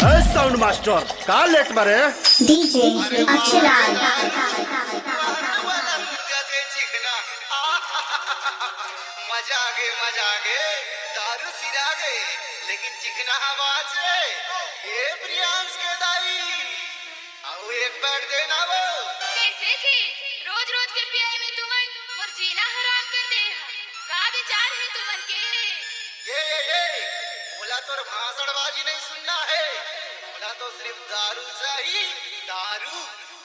Sound master का late बारे DJ अक्षराल मजा गे दारू सिरा गे लेकिन चिकना आवाज है ये प्रियांश के दाई आओ एक बैठ देना वो कैसे जी रोज रोज के पियाई में तुमन मोर जीना हराम कर दे का विचार है तुमन के ये बोला तो भाषणबाजी नहीं सुनना है बोला तो सिर्फ दारू चाहिए दारू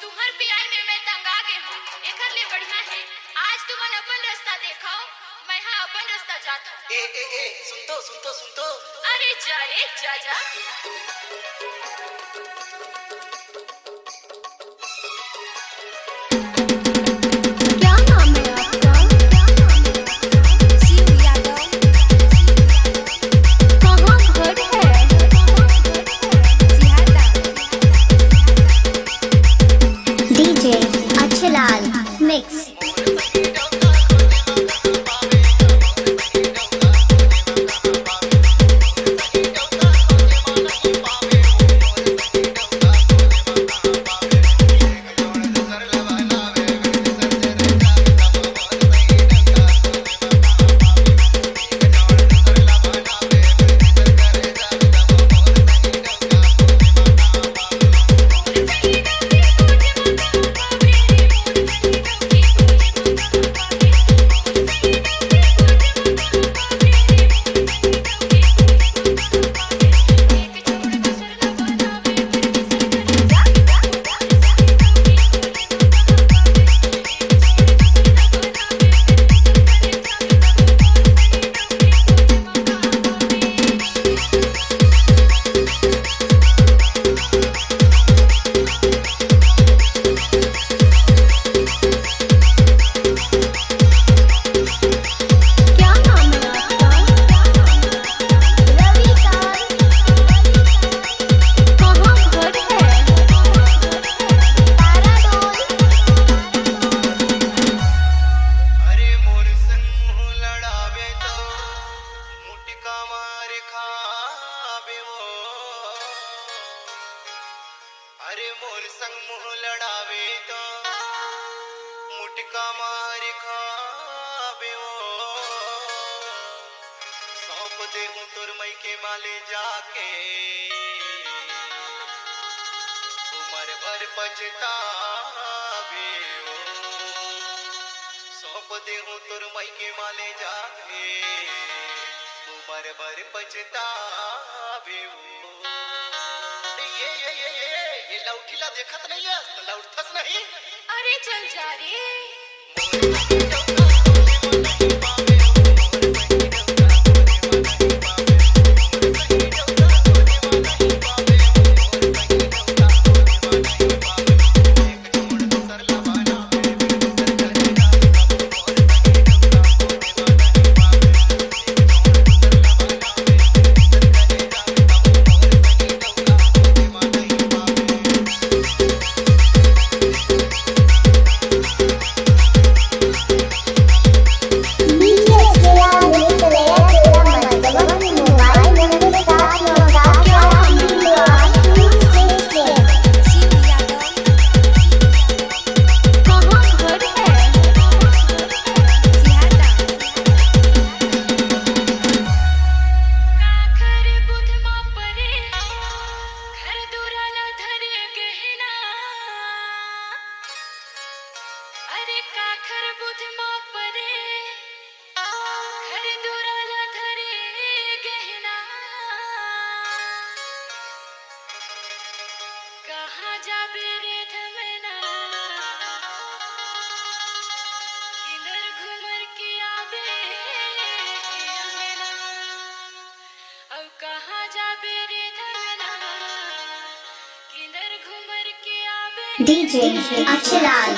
तुम्हार पियाई में मैं तंग आ गई हूँ एकर ले बढ़िया है आज तुमन अपन रास्ता देखो मैं हाँ अपन रास्ता जाता हूँ ए सुन तो अरे जा रे जा क्या नाम है आपका? 𝖉𝖏 कहाँ घर है? डीजे अक्षराल मिक्स अरे मोर संग मुंह लड़ावे तो मुटका मार खावे वो सौंप दे हूँ तुर मई के माले जाके उमर भर पछतावे वो सौंप दे हूँ तुर मई के माले जाके उमर भर पछतावे वो ये लौटीला देखत नहीं है तो लौटथस नहीं अरे चल जा रे अरे काखर बुध माँ परे घर दुराला धरे गहना कहाँ जाबे रे धमना किधर घूमर के आबे अंगना अब कहाँ जाबे रे धमना किधर घूमर के आबे डीजे अक्षराल